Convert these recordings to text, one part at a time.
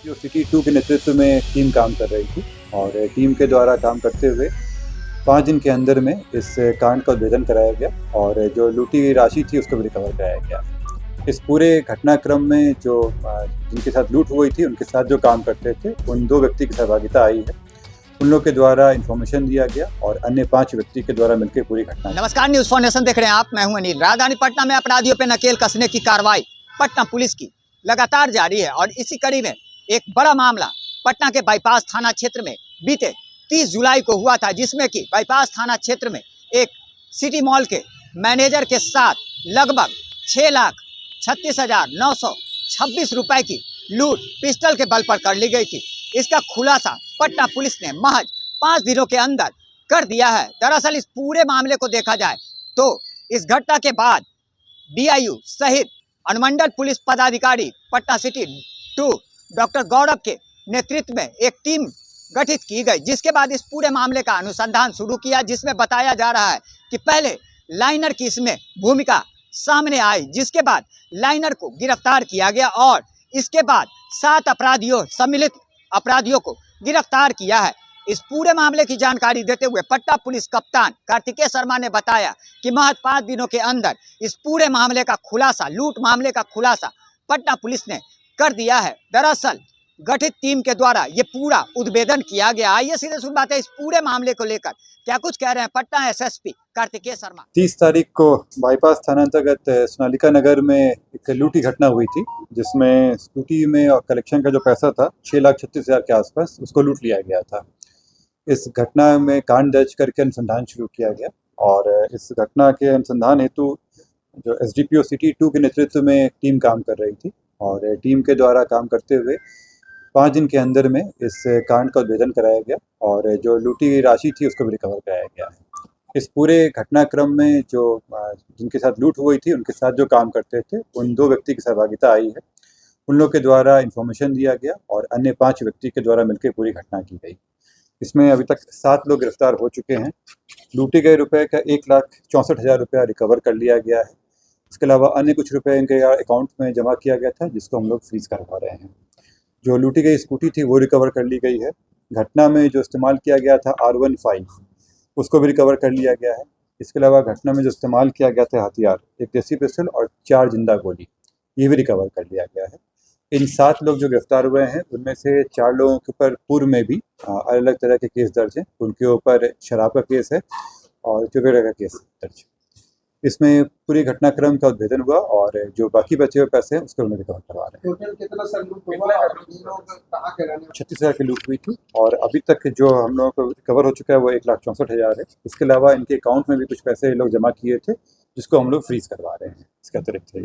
जो सिटी 2 के नेतृत्व में टीम काम कर रही थी और टीम के द्वारा काम करते हुए 5 दिन के अंदर में इस कांड का उद्भेदन कराया गया और जो लूटी गई राशि थी उसको भी रिकवर कराया गया। इस पूरे घटनाक्रम में जो जिनके साथ लूट हुई थी उनके साथ जो काम करते थे उन 2 व्यक्ति की सहभागिता आई है। उन लोग के द्वारा इन्फॉर्मेशन दिया गया और अन्य 5 व्यक्ति के द्वारा मिलकर पूरी घटना। नमस्कार, न्यूज फाउंडेशन देख रहे हैं आप। मैं हूं अनिल। राजधानी पटना में अपराधियों पर नकेल कसने की कार्रवाई पटना पुलिस की लगातार जारी है और इसी कड़ी में एक बड़ा मामला पटना के बाईपास थाना क्षेत्र में बीते 30 जुलाई को हुआ था, जिसमें कि बाईपास थाना क्षेत्र में एक सिटी मॉल के मैनेजर के साथ लगभग 6,36,926 रुपए की लूट पिस्टल के बल पर कर ली गई थी। इसका खुलासा पटना पुलिस ने महज 5 दिनों के अंदर कर दिया है। दरअसल इस पूरे मामले को देखा जाए तो इस घटना के बाद डीआईयू सहित अनुमंडल पुलिस पदाधिकारी पटना सिटी 2 डॉक्टर गौरव के नेतृत्व में एक टीम गठित की गई, जिसके बाद इस पूरे मामले का अनुसंधान शुरू किया, जिसमें बताया जा रहा है कि पहले लाइनर की इसमें भूमिका सामने आई, जिसके बाद लाइनर को गिरफ्तार किया गया और इसके बाद 7 सम्मिलित अपराधियों को गिरफ्तार किया है। इस पूरे मामले की जानकारी देते हुए पटना पुलिस कप्तान कार्तिकेय शर्मा ने बताया कि महज 5 दिनों के अंदर इस पूरे मामले का खुलासा, लूट मामले का खुलासा पटना पुलिस ने कर दिया है। दरअसल गठित टीम के द्वारा ये पूरा उद्भेदन किया गया। आइए सीधे सुन बात है इस पूरे मामले को लेकर क्या कुछ कह रहे हैं पटना एसएसपी कार्तिकेय शर्मा। 30 तारीख को बाईपास थाना अंतर्गत सोनालिका नगर में एक लूट की घटना हुई थी, जिसमें स्कूटी में और कलेक्शन का जो पैसा था 6,36,000 के आसपास, उसको लूट लिया गया था। इस घटना में कांड दर्ज करके अनुसंधान शुरू किया गया और इस घटना के अनुसंधान हेतु जो एसडीपीओ सिटी 2 के नेतृत्व में टीम काम कर रही थी और टीम के द्वारा काम करते हुए 5 दिन के अंदर में इस कांड का उद्भेदन कराया गया और जो लूटी गई राशि थी उसको भी रिकवर कराया गया है। इस पूरे घटनाक्रम में जो जिनके साथ लूट हुई थी उनके साथ जो काम करते थे उन 2 व्यक्ति की सहभागिता आई है। उन लोग के द्वारा इन्फॉर्मेशन दिया गया और अन्य 5 व्यक्ति के द्वारा मिलकर पूरी घटना की गई। इसमें अभी तक 7 लोग गिरफ्तार हो चुके हैं। लूटे गए रुपए का 1,64,000 रुपया रिकवर कर लिया गया है। इसके अलावा अन्य कुछ रुपए इनके अकाउंट में जमा किया गया था, जिसको हम लोग फ्रीज करवा रहे हैं। जो लूटी गई स्कूटी थी वो रिकवर कर ली गई है। घटना में जो इस्तेमाल किया गया था R15 उसको भी रिकवर कर लिया गया है। इसके अलावा घटना में जो इस्तेमाल किया गया था हथियार, एक देसी पिस्टल और 4 जिंदा गोली, ये भी रिकवर कर लिया गया है। इन 7 लोग जो गिरफ्तार हुए हैं उनमें से 4 लोगों के ऊपर पूर्व में भी अलग अलग तरह के केस दर्ज हैं। उनके ऊपर शराब का केस है और चुगेड़ा का केस दर्ज है। इसमें पूरी घटनाक्रम का उद्भेदन हुआ और जो बाकी बचे हुए पैसे हैं उसको उन्हें रिकवर करवा रहे हैं। टोटल कितना सर लूट हुआ और ये लोग कहाँ के रहने वाले? 36,000 की लूट हुई थी और अभी तक जो हम लोगों को रिकवर हो चुका है वो 1,64,000 है। इसके अलावा इनके अकाउंट में भी कुछ पैसे ये लोग जमा किए थे, जिसको हम लोग फ्रीज करवा रहे हैं। इसके अतिरिक्त है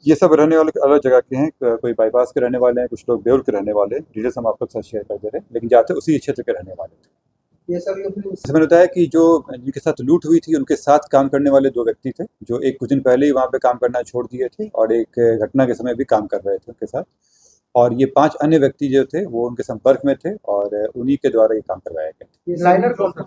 ये सब रहने वाले अलग जगह के हैं। कोई बाईपास के रहने वाले हैं, कुछ लोग बेउर के रहने वाले हैं। डिटेल्स हम आप लोग साथ शेयर कर दे रहे हैं, लेकिन जाते उसी क्षेत्र के रहने वाले थे। मैंने बताया कि जो जिनके साथ लूट हुई थी उनके साथ काम करने वाले 2 व्यक्ति थे, जो एक कुछ दिन पहले ही वहाँ पे काम करना छोड़ दिए थे और एक घटना के समय भी काम कर रहे थे उनके साथ। और ये 5 अन्य व्यक्ति जो थे वो उनके संपर्क में थे और उन्हीं के द्वारा ये काम करवाया गया। लाइनर कौन था?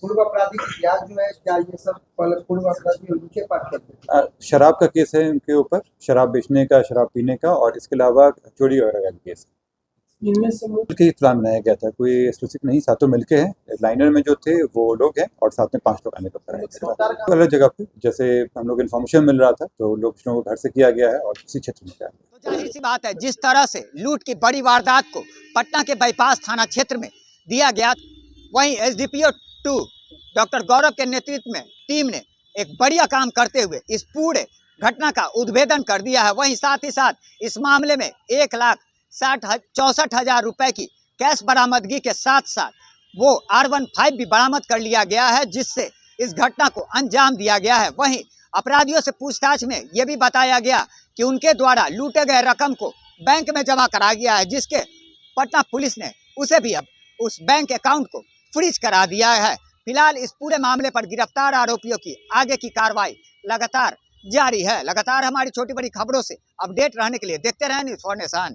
पूर्व आपराधिक इतिहास जो है, क्या ये सब पूर्व अपराधी उनके पास करते हैं? शराब का केस है उनके ऊपर, शराब बेचने का, शराब पीने का, और इसके अलावा चोरी वगैरह का केस। इनमें से मिलके ही प्लान बनाया गया था, कोई स्पेसिफिक नहीं, सातों मिलके हैं। लाइनर में जो थे वो लोग हैं और साथ में 5 लोग आने का है अलग जगह पे। जैसे हम लोग इन्फॉर्मेशन मिल रहा था तो लोग को घर से किया गया है और उसी क्षेत्र में किया गया। तो जाहिर सी बात है, जिस तरह से लूट की बड़ी वारदात को पटना के बाईपास थाना क्षेत्र में दिया गया, वहीं एसडीपीओ 2 डॉक्टर गौरव के नेतृत्व में टीम ने एक बढ़िया काम करते हुए इस पूरे घटना का उद्भेदन कर दिया है। वहीं साथ ही साथ इस मामले में 1,64,000 रुपए की कैश बरामदगी के साथ साथ वो R15 भी बरामद कर लिया गया है, जिससे इस घटना को अंजाम दिया गया है। वहीं अपराधियों से पूछताछ में ये भी बताया गया कि उनके द्वारा लूटे गए रकम को बैंक में जमा करा गया है, जिसके पटना पुलिस ने उसे भी अब उस बैंक अकाउंट को फ्रीज करा दिया है। फिलहाल इस पूरे मामले पर गिरफ्तार आरोपियों की आगे की कार्रवाई लगातार जारी है। लगातार हमारी छोटी बड़ी खबरों से अपडेट रहने के लिए देखते रहें न्यूज फाउंडेशन।